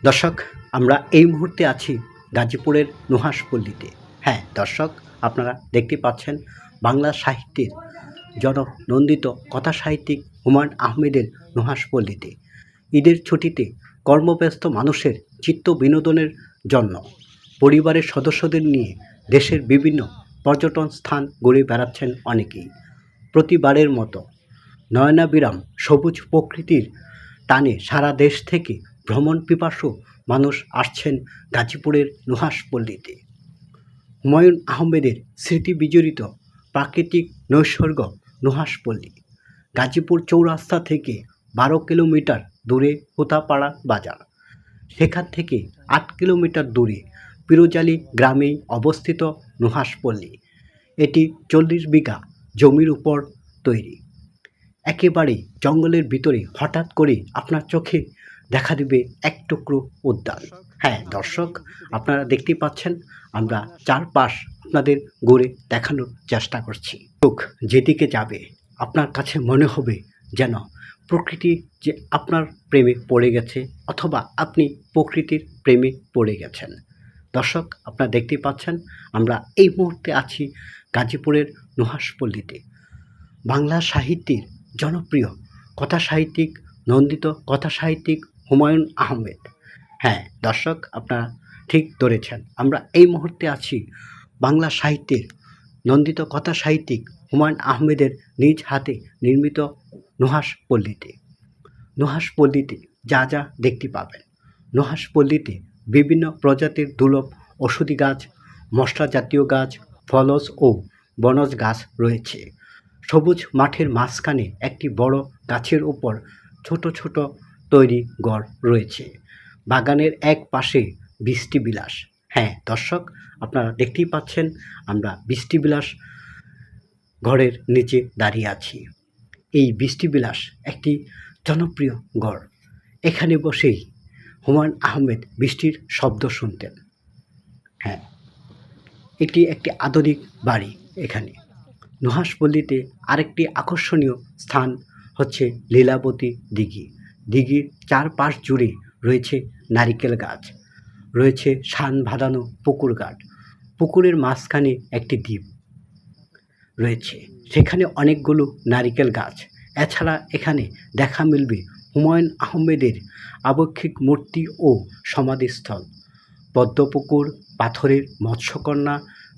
দর্শক, আমরা এই মুহূর্তে আছি গাজীপুরের নুহাশপল্লীতে। হ্যাঁ দর্শক, আপনারা দেখতে পাচ্ছেন বাংলা সাহিত্যের জননন্দিত কথাসাহিত্যিক হুমায়ূন আহমেদের নুহাশপল্লীতে ঈদের ছুটিতে কর্মব্যস্ত মানুষের চিত্ত বিনোদনের জন্য পরিবারের সদস্যদের নিয়ে দেশের বিভিন্ন পর্যটন স্থান ঘুরে বেড়াচ্ছেন অনেকেই। প্রতিবারের মতো নয়নাবিরাম সবুজ প্রকৃতির টানে সারা দেশ থেকে ভ্রমণ পিপাসু মানুষ আসছেন গাজীপুরের নুহাশপল্লীতে। হুমায়ূন আহমেদের স্মৃতি বিজড়িত প্রাকৃতিক নৈসর্গ নুহাশপল্লী গাজীপুর চৌরাস্তা থেকে 12 কিলোমিটার দূরে হুতাপাড়া বাজার, সেখান থেকে 8 কিলোমিটার দূরে পিরোজালি গ্রামেই অবস্থিত নুহাশপল্লী। এটি 40 বিঘা জমির উপর তৈরি, একেবারে জঙ্গলের ভিতরে হঠাৎ করে আপনার চোখে দেখা দেবে এক টুকরো উদ্যান। হ্যাঁ দর্শক, আপনারা দেখতেই পাচ্ছেন, আমরা চারপাশ আপনাদের ঘুরে দেখানোর চেষ্টা করছি। চোখ যেদিকে যাবে আপনার কাছে মনে হবে যেন প্রকৃতি যে আপনার প্রেমে পড়ে গেছে, অথবা আপনি প্রকৃতির প্রেমে পড়ে গেছেন। দর্শক, আপনারা দেখতেই পাচ্ছেন, আমরা এই মুহূর্তে আছি গাজীপুরের নুহাশপল্লীতে। বাংলা সাহিত্যের জনপ্রিয় কথাসাহিত্যিক, নন্দিত কথাসাহিত্যিক হুমায়ূন আহমেদ। হ্যাঁ দর্শক, আপনারা ঠিক ধরেছেন, আমরা এই মুহূর্তে আছি বাংলা সাহিত্যের নন্দিত কথাসাহিত্যিক হুমায়ূন আহমেদের নিজ হাতে নির্মিত নুহাশপল্লীতে। নুহাশপল্লীতে যা যা দেখতে পাবেন, নুহাশপল্লীতে বিভিন্ন প্রজাতির দুর্লভ ঔষধি গাছ, মশলা জাতীয় গাছ, ফলজ ও বনজ গাছ রয়েছে। সবুজ মাঠের মাঝখানে একটি বড় গাছের উপর ছোট ছোট তৈরি ঘর রয়েছে। বাগানের এক পাশে বৃষ্টিবিলাস। হ্যাঁ দর্শক, আপনারা দেখতেই পাচ্ছেন, আমরা বৃষ্টিবিলাস ঘরের নিচে দাঁড়িয়ে আছি। এই বৃষ্টিবিলাস একটি জনপ্রিয় ঘর। এখানে বসেই হুমায়ূন আহমেদ বৃষ্টির শব্দ শুনতেন। হ্যাঁ, এটি একটি আধুনিক বাড়ি। এখানে নুহাশপল্লীতে আরেকটি আকর্ষণীয় স্থান হচ্ছে লীলাবতী দিঘি। দিঘির চারপাশ জুড়ে রয়েছে নারিকেল গাছ, রয়েছে শান বাঁধানো পুকুর ঘাট, পুকুরের মাঝখানে একটি দ্বীপ রয়েছে, সেখানে অনেকগুলো নারিকেল গাছ। এছাড়া এখানে দেখা মিলবে হুমায়ূন আহমেদের আবক্ষিক মূর্তি ও সমাধিস্থল, পদ্মপুকুর, পাথরের মৎস্যকন্যা,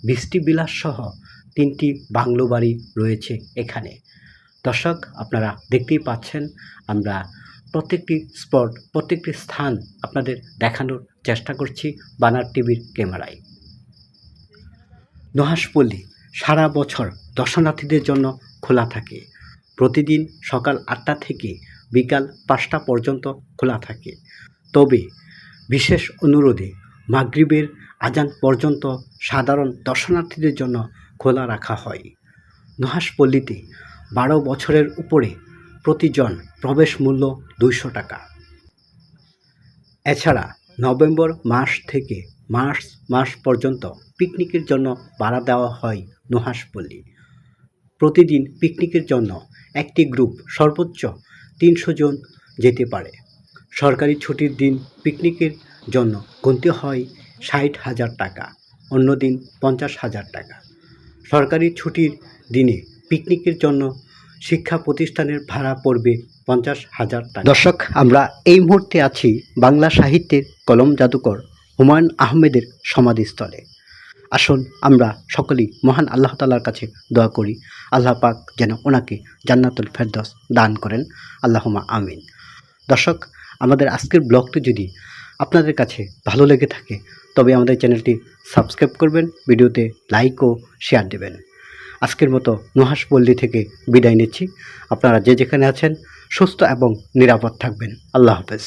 বৃষ্টিবিলাস সহ 3টি বাংলো বাড়ি রয়েছে এখানে। দর্শক, আপনারা দেখতেই পাচ্ছেন, আমরা প্রত্যেকটি স্পট, প্রত্যেকটি স্থান আপনাদের দেখানোর চেষ্টা করছি বানার টিভির ক্যামেরায়। নুহাশপল্লী সারা বছর দর্শনার্থীদের জন্য খোলা থাকে। প্রতিদিন সকাল 8টা থেকে বিকাল 5টা পর্যন্ত খোলা থাকে। তবে বিশেষ অনুরোধে মাগরিবের আজান পর্যন্ত সাধারণ দর্শনার্থীদের জন্য খোলা রাখা হয়। নুহাশপল্লীতে 12 বছরের উপরে প্রতিজন প্রবেশ মূল্য 200 টাকা। এছাড়া নভেম্বর মাস থেকে মার্চ মাস পর্যন্ত পিকনিকের জন্য ভাড়া দেওয়া হয় নুহাশপল্লী। প্রতিদিন পিকনিকের জন্য একটি গ্রুপ সর্বোচ্চ 300 জন যেতে পারে। সরকারি ছুটির দিন পিকনিকের জন্য গুনতে হয় 60,000 টাকা, অন্য দিন 50,000 টাকা। সরকারি ছুটির দিনে পিকনিকের জন্য শিক্ষা প্রতিষ্ঠানের ভাড়া পড়বে 50,000 টাকা। দর্শক, আমরা এই মুহূর্তে আছি বাংলা সাহিত্যের কলম জাদুকর হুমায়ূন আহমেদের সমাধিস্থলে। আসুন আমরা সকলেই মহান আল্লাহ তাআলার কাছে দোয়া করি, আল্লাহ পাক যেন ওনাকে জান্নাতুল ফেরদৌস দান করেন, আল্লাহুম্মা আমিন। দর্শক, আমাদের আজকের ব্লগটি যদি আপনাদের কাছে ভালো লেগে থাকে তবে আমাদের চ্যানেলটি সাবস্ক্রাইব করবেন, ভিডিওতে লাইক ও শেয়ার দেবেন। আজকের মতো নুহাশপল্লী থেকে বিদায় নিচ্ছি। আপনারা যে যেখানে আছেন সুস্থ এবং নিরাপদ থাকবেন। আল্লাহ হাফেজ।